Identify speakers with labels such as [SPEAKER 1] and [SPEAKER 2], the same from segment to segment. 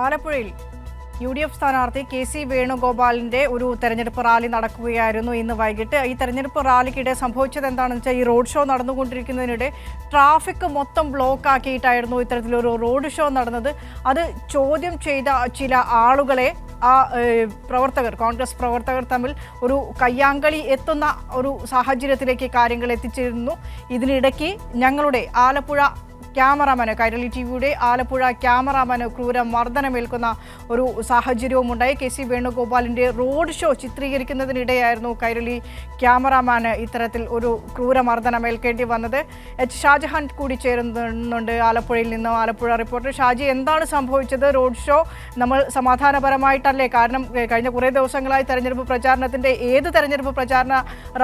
[SPEAKER 1] ആലപ്പുഴയിൽ UDF സ്ഥാനാർത്ഥി KC വേണുഗോപാലിന്റെ ഒരു തെരഞ്ഞെടുപ്പ് റാലി നടക്കുകയായിരുന്നു ഇന്ന് വൈകിട്ട്. ഈ തെരഞ്ഞെടുപ്പ് റാലിക്കിടെ സംഭവിച്ചത് എന്താണെന്ന് വെച്ചാൽ ഈ റോഡ് ഷോ നടന്നുകൊണ്ടിരിക്കുന്നതിനിടെ ട്രാഫിക് മൊത്തം ബ്ലോക്ക് ആക്കിയിട്ടായിരുന്നു ഇത്തരത്തിലൊരു റോഡ് ഷോ നടന്നത്. അത് ചോദ്യം ചെയ്ത ചില ആളുകളെ കോൺഗ്രസ് പ്രവർത്തകർ തമ്മിൽ ഒരു കയ്യാങ്കളി എത്തുന്ന ഒരു സാഹചര്യത്തിലേക്ക് കാര്യങ്ങൾ എത്തിച്ചിരുന്നു. ഇതിനിടയ്ക്ക് ഞങ്ങളുടെ ആലപ്പുഴ ക്യാമറാമാന്, കൈരളി ടിവിയുടെ ആലപ്പുഴ ക്യാമറാമാന് ക്രൂര മർദ്ദനമേൽക്കുന്ന ഒരു സാഹചര്യവും ഉണ്ടായി. KC വേണുഗോപാലിൻ്റെ റോഡ് ഷോ ചിത്രീകരിക്കുന്നതിനിടെയായിരുന്നു കൈരളി ക്യാമറാമാന് ഇത്തരത്തിൽ ഒരു ക്രൂര മർദ്ദനമേൽക്കേണ്ടി വന്നത്. ഷാജഹാൻ കൂടി ചേരുന്നുണ്ട് ആലപ്പുഴയിൽ നിന്ന്. ആലപ്പുഴ റിപ്പോർട്ടർ ഷാജി, എന്താണ് സംഭവിച്ചത്? റോഡ് ഷോ നമ്മൾ സമാധാനപരമായിട്ടല്ലേ? കാരണം കഴിഞ്ഞ കുറേ ദിവസങ്ങളായി തെരഞ്ഞെടുപ്പ് പ്രചാരണത്തിൻ്റെ ഏത് തെരഞ്ഞെടുപ്പ് പ്രചാരണ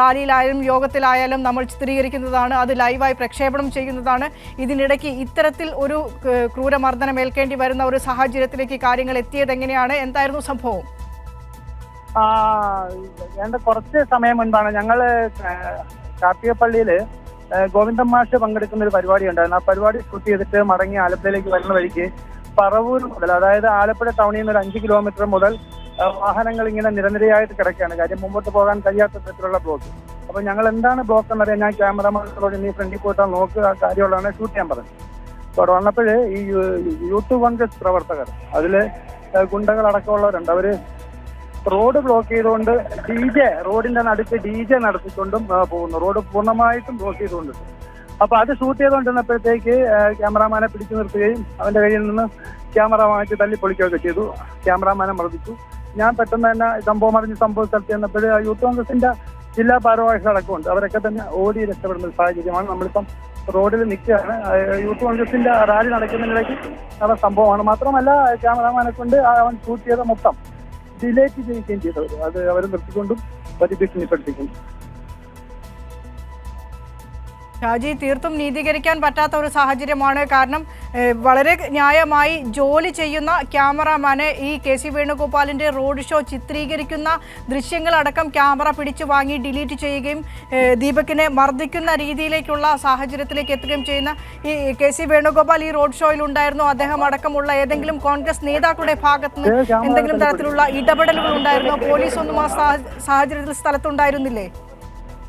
[SPEAKER 1] റാലിയിലായാലും യോഗത്തിലായാലും നമ്മൾ ചിത്രീകരിക്കുന്നതാണ്, അത് ലൈവായി പ്രക്ഷേപണം ചെയ്യുന്നതാണ്. ഇതിനിടയ്ക്ക് ഇത്തരത്തിൽ ഒരു ക്രൂരമർദ്ദനം ഏൽക്കേണ്ടി വരുന്ന ഒരു സാഹചര്യത്തിലേക്ക് കാര്യങ്ങൾ എത്തിയത് എങ്ങനെയാണ്? എന്തായിരുന്നു സംഭവം?
[SPEAKER 2] കുറച്ച് സമയം മുൻപാണ് ഞങ്ങൾ കാർത്തികപ്പള്ളിയിൽ ഗോവിന്ദൻ മാഷ് പങ്കെടുക്കുന്ന ഒരു പരിപാടി ഉണ്ടായിരുന്നു. ആ പരിപാടി ഷൂട്ട് ചെയ്തിട്ട് മടങ്ങി ആലപ്പുഴയിലേക്ക് വരുന്ന വഴിക്ക് പറവൂർ മുതൽ, അതായത് ആലപ്പുഴ ടൗണിൽ നിന്ന് ഒരു 5 കിലോമീറ്റർ മുതൽ വാഹനങ്ങൾ ഇങ്ങനെ നിരനിരയായിട്ട് കിടക്കുകയാണ്. കാര്യം മുമ്പോട്ട് പോകാൻ കഴിയാത്ത തരത്തിലുള്ള ബ്ലോക്ക്. അപ്പൊ ഞങ്ങൾ എന്താണ് ബ്ലോക്ക് എന്നറിയാൻ ഞാൻ ക്യാമറമാനോട് നീ ഫ്രണ്ടിൽ പോയിട്ടാ നോക്കുക, കാര്യമുള്ളതാണ് ഷൂട്ട് ചെയ്യാൻ പറഞ്ഞു. അവിടെ വന്നപ്പോഴ് ഈ യൂത്ത് കോൺഗ്രസ് പ്രവർത്തകർ, അതില് ഗുണ്ടകളടക്കമുള്ളവരുണ്ട്, അവര് റോഡ് ബ്ലോക്ക് ചെയ്തുകൊണ്ട് റോഡിന്റെ നടുക്ക് DJ നടത്തിക്കൊണ്ടും പോകുന്നു. റോഡ് പൂർണ്ണമായിട്ടും ബ്ലോക്ക് ചെയ്തുകൊണ്ട്. അപ്പൊ അത് ഷൂട്ട് ചെയ്തുകൊണ്ടിരുന്നപ്പോഴത്തേക്ക് ക്യാമറാമാനെ പിടിച്ചു നിർത്തുകയും അവന്റെ കയ്യിൽ നിന്ന് ക്യാമറ വാങ്ങിച്ച് തല്ലി പൊളിക്കുകയൊക്കെ ചെയ്തു. ക്യാമറാമാനെ മർദ്ദിച്ചു. ഞാൻ പെട്ടെന്ന് തന്നെ സംഭവ സ്ഥലത്ത് ചെന്നപ്പോൾ യൂത്ത് കോൺഗ്രസിന്റെ ജില്ലാ ഭാരവാഹികൾ അടക്കമുണ്ട്. അവരൊക്കെ തന്നെ ഓടി രക്ഷപ്പെടുന്ന ഒരു സാഹചര്യമാണ്. നമ്മളിപ്പം റോഡിൽ നിൽക്കുകയാണ്. യൂത്ത് കോൺഗ്രസിന്റെ റാലി നടക്കുന്നതിനിടയ്ക്ക് നടന്ന സംഭവമാണ്. മാത്രമല്ല ക്യാമറാമാനെ കൊണ്ട് അവൻ ഷൂട്ട് ചെയ്ത മൊത്തം ഡിലേറ്റ് ചെയ്യുകയും ചെയ്തവർ അത് അവർ നിർത്തിക്കൊണ്ടും ഭീഷണിപ്പെടുത്തിക്കൊണ്ടും.
[SPEAKER 1] ഷാജി, തീർത്തും നീതീകരിക്കാൻ പറ്റാത്ത ഒരു സാഹചര്യമാണ്. കാരണം വളരെ ന്യായമായി ജോലി ചെയ്യുന്ന ക്യാമറാമാന് ഈ KC വേണുഗോപാലിൻ്റെ റോഡ് ഷോ ചിത്രീകരിക്കുന്ന ദൃശ്യങ്ങളടക്കം ക്യാമറ പിടിച്ചു വാങ്ങി ഡിലീറ്റ് ചെയ്യുകയും ദീപകിനെ മർദ്ദിക്കുന്ന രീതിയിലേക്കുള്ള സാഹചര്യത്തിലേക്ക് എത്തുകയും ചെയ്യുന്ന ഈ KC വേണുഗോപാൽ ഈ റോഡ് ഷോയിൽ ഉണ്ടായിരുന്നു. അദ്ദേഹം അടക്കമുള്ള ഏതെങ്കിലും കോൺഗ്രസ് നേതാക്കളുടെ ഭാഗത്ത് നിന്ന് എന്തെങ്കിലും തരത്തിലുള്ള ഇടപെടലുകൾ ഉണ്ടായിരുന്നോ? പോലീസ് ഒന്നും ആ സാഹചര്യത്തിൽ സ്ഥലത്തുണ്ടായിരുന്നില്ലേ?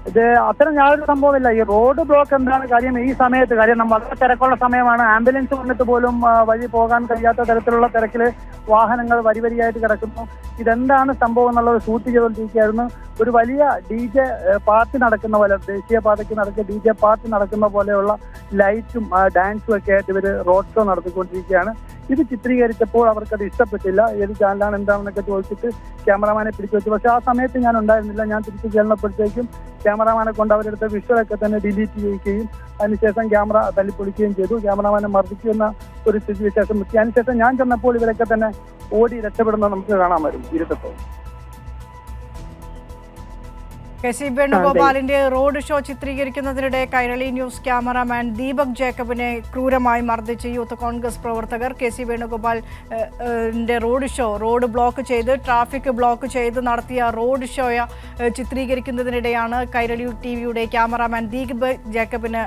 [SPEAKER 2] ഇത് അത്തരം യാതൊരു സംഭവമില്ല. ഈ റോഡ് ബ്ലോക്ക് എന്താണ് കാര്യം? ഈ സമയത്ത് കാര്യം വളരെ തിരക്കുള്ള സമയമാണ്. ആംബുലൻസ് വന്നിട്ട് പോലും വഴി പോകാൻ കഴിയാത്ത തരത്തിലുള്ള തിരക്കില് വാഹനങ്ങൾ വരിവരിയായിട്ട് കിടക്കുന്നു. ഇതെന്താണ് സംഭവം എന്നുള്ളത് ഷൂട്ട് ചെയ്തുകൊണ്ടിരിക്കുകയായിരുന്നു. ഒരു വലിയ DJ പാർട്ടി നടക്കുന്ന പോലെ, ദേശീയപാതയ്ക്ക് നടക്കുക DJ പാർട്ടി നടക്കുന്ന പോലെയുള്ള ലൈറ്റും ഡാൻസും ഒക്കെ ആയിട്ട് ഇവര് റോഡ് ഷോ നടത്തിക്കൊണ്ടിരിക്കുകയാണ്. ഇത് ചിത്രീകരിച്ചപ്പോൾ അവർക്കത് ഇഷ്ടപ്പെട്ടില്ല. ഏത് ചാനലാണ് എന്താണെന്നൊക്കെ ചോദിച്ചിട്ട് ക്യാമറമാനെ പിടിച്ചു വെച്ചു. പക്ഷെ ആ സമയത്ത് ഞാൻ ഉണ്ടായിരുന്നില്ല. ഞാൻ തിരിച്ചു ചെന്നപ്പോഴത്തേക്കും ക്യാമറമാനെ കൊണ്ട് അവരെടുത്ത വിഷ്വലൊക്കെ തന്നെ ഡിലീറ്റ് ചെയ്യുകയും അതിനുശേഷം ക്യാമറ തല്ലിപ്പൊളിക്കുകയും ചെയ്തു. ക്യാമറമാനെ മർദ്ദിക്കുന്ന ഒരു സ്ഥിതിവിശേഷം എത്തി. അതിനുശേഷം ഞാൻ ചെന്നപ്പോൾ ഇവരൊക്കെ തന്നെ ഓടി രക്ഷപ്പെടുന്നത് നമുക്ക് കാണാൻ വരും ഇരുട്ടപ്പോൾ.
[SPEAKER 1] KC വേണുഗോപാലിന്റെ റോഡ് ഷോ ചിത്രീകരിക്കുന്നതിനിടെ കൈരളി ന്യൂസ് ക്യാമറാമാൻ ദീപക് ജേക്കബിനെ ക്രൂരമായി മർദ്ദിച്ച് യൂത്ത് കോൺഗ്രസ് പ്രവർത്തകർ. KC വേണുഗോപാലിന്റെ റോഡ് ബ്ലോക്ക് ചെയ്ത്, ട്രാഫിക് ബ്ലോക്ക് ചെയ്ത് നടത്തിയ റോഡ് ഷോ ചിത്രീകരിക്കുന്നതിനിടെയാണ് കൈരളി ടിവിയുടെ ക്യാമറാമാൻ ദീപക് ജേക്കബിന്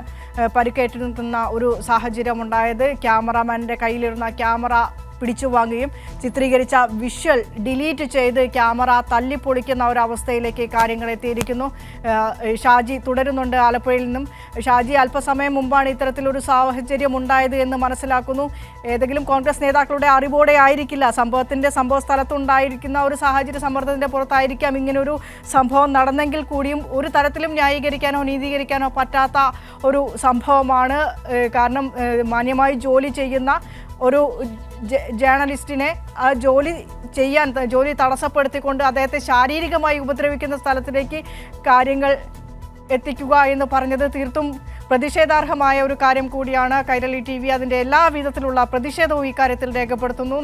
[SPEAKER 1] പരിക്കേറ്റുന്ന ഒരു സാഹചര്യം ഉണ്ടായത്. ക്യാമറാമാൻ്റെ കയ്യിലിരുന്ന ക്യാമറ പിടിച്ചു വാങ്ങുകയും ചിത്രീകരിച്ച വിഷ്വൽ ഡിലീറ്റ് ചെയ്ത് ക്യാമറ തല്ലിപ്പൊളിക്കുന്ന ഒരവസ്ഥയിലേക്ക് കാര്യങ്ങൾ എത്തിയിരിക്കുന്നു. ഷാജി തുടരുന്നുണ്ട് ആലപ്പുഴയിൽ നിന്നും. ഷാജി, അല്പസമയം മുമ്പാണ് ഇത്തരത്തിലൊരു സാഹചര്യം ഉണ്ടായത് എന്ന് മനസ്സിലാക്കുന്നു. ഏതെങ്കിലും കോൺഗ്രസ് നേതാക്കളുടെ അറിവോടെ ആയിരിക്കില്ല, സംഭവ സ്ഥലത്തുണ്ടായിരിക്കുന്ന ഒരു സാഹചര്യ സമ്മർദ്ദത്തിൻ്റെ പുറത്തായിരിക്കാം ഇങ്ങനൊരു സംഭവം നടന്നെങ്കിൽ കൂടിയും ഒരു തരത്തിലും ന്യായീകരിക്കാനോ നീതീകരിക്കാനോ പറ്റാത്ത ഒരു സംഭവമാണ്. കാരണം മാന്യമായി ജോലി ചെയ്യുന്ന ഒരു ജേർണലിസ്റ്റിനെ ആ ജോലി തടസ്സപ്പെടുത്തിക്കൊണ്ട് അദ്ദേഹത്തെ ശാരീരികമായി ഉപദ്രവിക്കുന്ന സ്ഥലത്തിലേക്ക് കാര്യങ്ങൾ എത്തിക്കുക എന്ന് പറഞ്ഞത് തീർത്തും പ്രതിഷേധാർഹമായ ഒരു കാര്യം കൂടിയാണ്. കൈരളി TV അതിൻ്റെ എല്ലാ വിധത്തിലുള്ള പ്രതിഷേധവും ഇക്കാര്യത്തിൽ രേഖപ്പെടുത്തുന്നു.